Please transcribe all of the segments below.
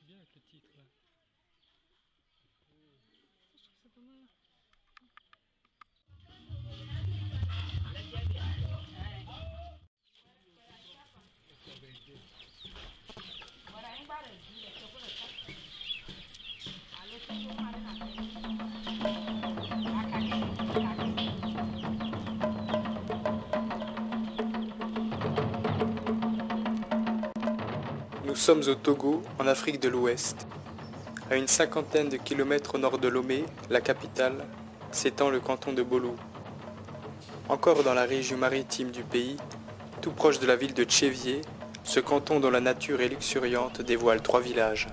bien avec le titre là. Je trouve ça pas mal. Nous sommes au Togo, en Afrique de l'Ouest. À une cinquantaine de kilomètres au nord de Lomé, la capitale, s'étend le canton de Bolou. Encore dans la région maritime du pays, tout proche de la ville de Tchéviers, ce canton dont la nature est luxuriante dévoile 3 villages.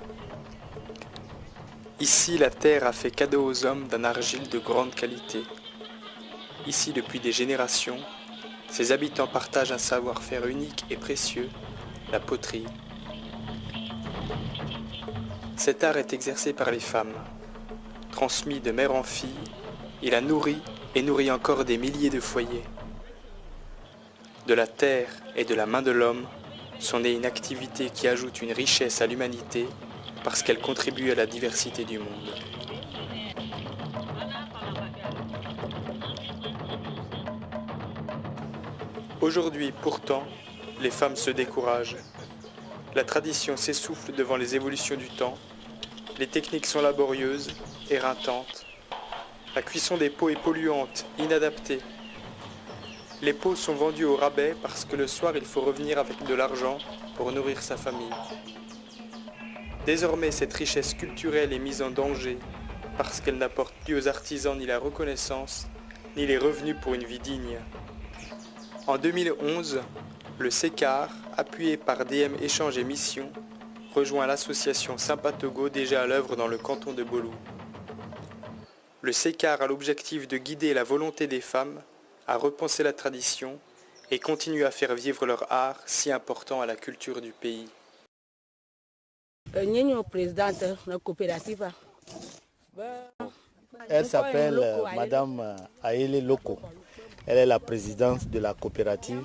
Ici, la terre a fait cadeau aux hommes d'un argile de grande qualité. Ici, depuis des générations, ses habitants partagent un savoir-faire unique et précieux, la poterie. Cet art est exercé par les femmes. Transmis de mère en fille, il a nourri et nourrit encore des milliers de foyers. De la terre et de la main de l'homme sont nées une activité qui ajoute une richesse à l'humanité parce qu'elle contribue à la diversité du monde. Aujourd'hui, pourtant, les femmes se découragent. La tradition s'essouffle devant les évolutions du temps. Les techniques sont laborieuses, éreintantes. La cuisson des pots est polluante, inadaptée. Les pots sont vendus au rabais parce que le soir il faut revenir avec de l'argent pour nourrir sa famille. Désormais cette richesse culturelle est mise en danger parce qu'elle n'apporte plus aux artisans ni la reconnaissance, ni les revenus pour une vie digne. En 2011, le CECAR, appuyé par DM Échange et Mission, rejoint l'association Sympa Togo déjà à l'œuvre dans le canton de Bolou. Le CECAR a l'objectif de guider la volonté des femmes à repenser la tradition et continue à faire vivre leur art si important à la culture du pays. Elle s'appelle Madame Aïle Loko. Elle est la présidente de la coopérative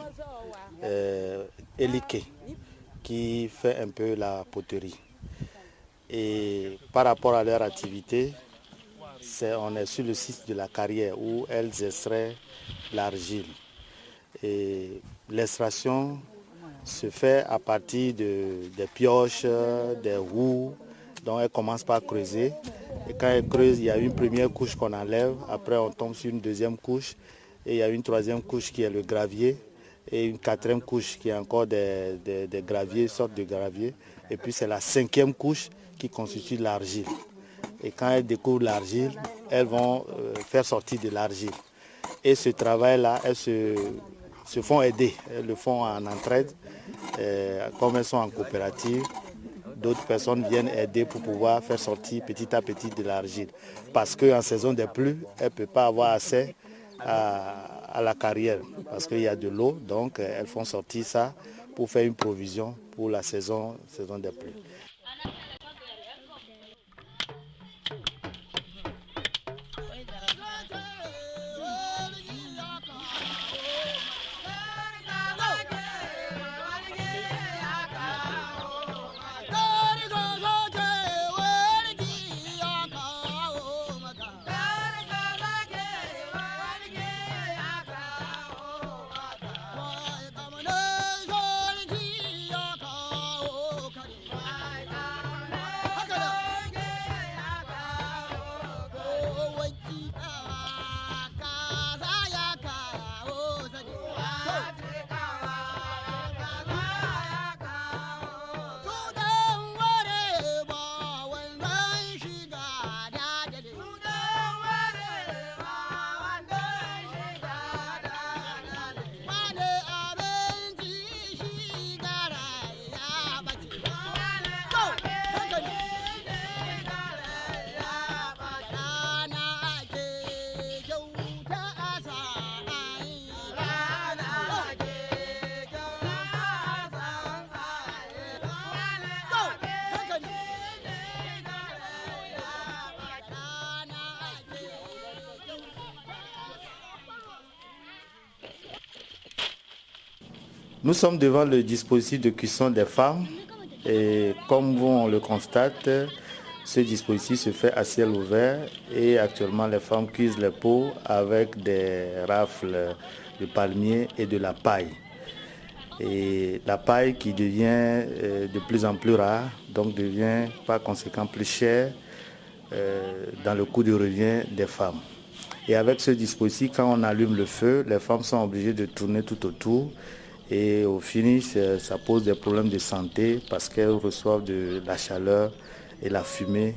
Elike qui fait un peu la poterie. Et par rapport à leur activité, on est sur le site de la carrière où elles extraient l'argile. Et l'extraction se fait à partir des pioches, des roues. Donc elles commencent par creuser. Et quand elles creusent, il y a une première couche qu'on enlève. Après, on tombe sur une deuxième couche. Et il y a une troisième couche qui est le gravier. Et une quatrième couche qui est encore des graviers, une sorte de gravier. Et puis c'est la cinquième couche qui constitue l'argile. Et quand elles découvrent l'argile, elles vont faire sortir de l'argile. Et ce travail-là, elles se font aider. Elles le font en entraide. Comme elles sont en coopérative, d'autres personnes viennent aider pour pouvoir faire sortir petit à petit de l'argile. Parce qu'en saison des pluies, elles ne peuvent pas avoir accès à la carrière. Parce qu'il y a de l'eau, donc elles font sortir ça pour faire une provision pour la saison des pluies. Nous sommes devant le dispositif de cuisson des femmes Et comme on le constate, ce dispositif se fait à ciel ouvert et actuellement les femmes cuisent les pots avec des rafles de palmier et de la paille. Et la paille qui devient de plus en plus rare, donc devient par conséquent plus chère dans le coût de revient des femmes. Et avec ce dispositif, quand on allume le feu, les femmes sont obligées de tourner tout autour. Et au finish, ça pose des problèmes de santé parce qu'elles reçoivent de la chaleur et la fumée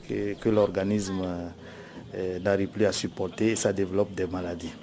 que l'organisme n'arrive plus à supporter et ça développe des maladies.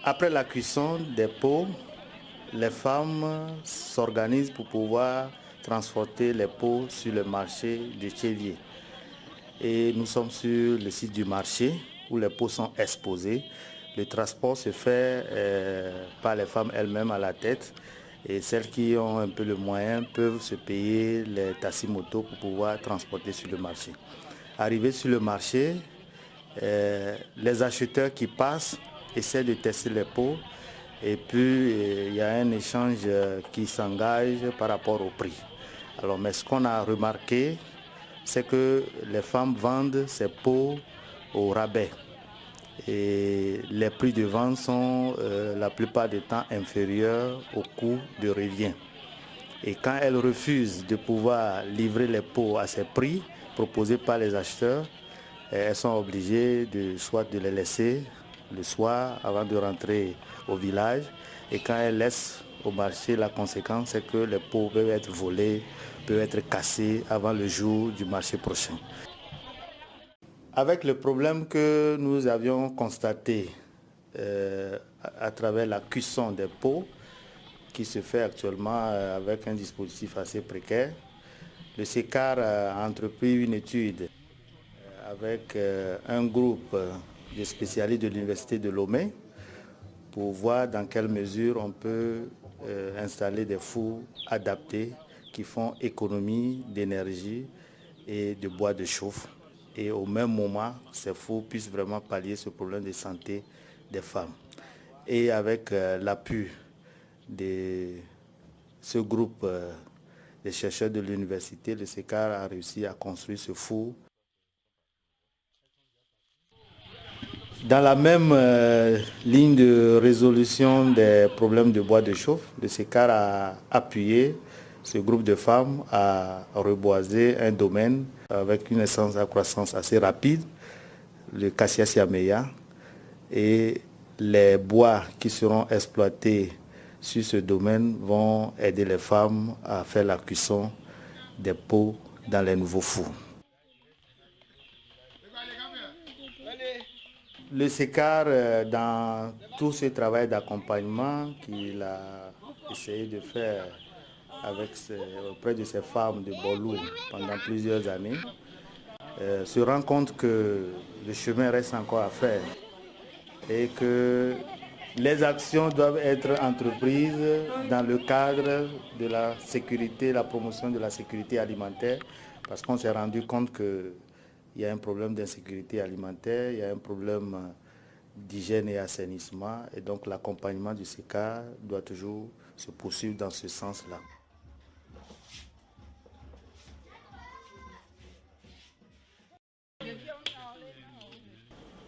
Après la cuisson des pots, les femmes s'organisent pour pouvoir transporter les pots sur le marché de Tchévier. Et nous sommes sur le site du marché où les pots sont exposés. Le transport se fait par les femmes elles-mêmes à la tête. Et celles qui ont un peu le moyen peuvent se payer les taxis-motos pour pouvoir transporter sur le marché. Arrivé sur le marché, les acheteurs qui passent essaient de tester les pots et puis il y a un échange qui s'engage par rapport au prix. Alors, mais ce qu'on a remarqué, c'est que les femmes vendent ces pots au rabais. Et les prix de vente sont la plupart du temps inférieurs au coût de revient. Et quand elles refusent de pouvoir livrer les pots à ces prix proposés par les acheteurs, elles sont obligées soit de les laisser le soir avant de rentrer au village. Et quand elles laissent au marché, la conséquence c'est que les pots peuvent être volés, peuvent être cassés avant le jour du marché prochain. Avec le problème que nous avions constaté à travers la cuisson des pots, qui se fait actuellement avec un dispositif assez précaire, le SECAR a entrepris une étude avec un groupe de spécialistes de l'Université de Lomé pour voir dans quelle mesure on peut installer des fours adaptés qui font économie d'énergie et de bois de chauffe. Et au même moment, ces fours puissent vraiment pallier ce problème de santé des femmes. Et avec l'appui de ce groupe de chercheurs de l'université, le SECAR a réussi à construire ce four. Dans la même ligne de résolution des problèmes de bois de chauffe, le SECAR a appuyé ce groupe de femmes à reboiser un domaine avec une essence à croissance assez rapide, le Cassia Siameya, et les bois qui seront exploités sur ce domaine vont aider les femmes à faire la cuisson des pots dans les nouveaux fours. Le SECAR, dans tout ce travail d'accompagnement qu'il a essayé de faire auprès de ces femmes de Bolou pendant plusieurs années, se rend compte que le chemin reste encore à faire et que les actions doivent être entreprises dans le cadre de la sécurité, la promotion de la sécurité alimentaire, parce qu'on s'est rendu compte qu'il y a un problème d'insécurité alimentaire, il y a un problème d'hygiène et assainissement, et donc l'accompagnement du SECAR doit toujours se poursuivre dans ce sens-là.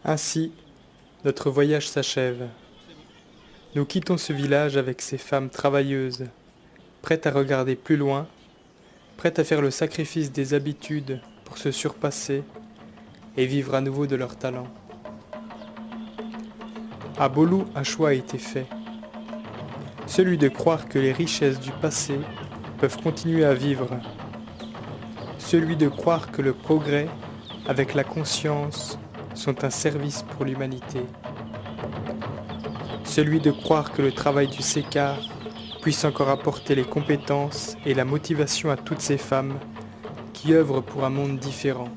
Ainsi, notre voyage s'achève. Nous quittons ce village avec ces femmes travailleuses, prêtes à regarder plus loin, prêtes à faire le sacrifice des habitudes pour se surpasser et vivre à nouveau de leur talent. À Bolou, un choix a été fait. Celui de croire que les richesses du passé peuvent continuer à vivre. Celui de croire que le progrès, avec la conscience, sont un service pour l'humanité. Celui de croire que le travail du SECAR puisse encore apporter les compétences et la motivation à toutes ces femmes qui œuvrent pour un monde différent.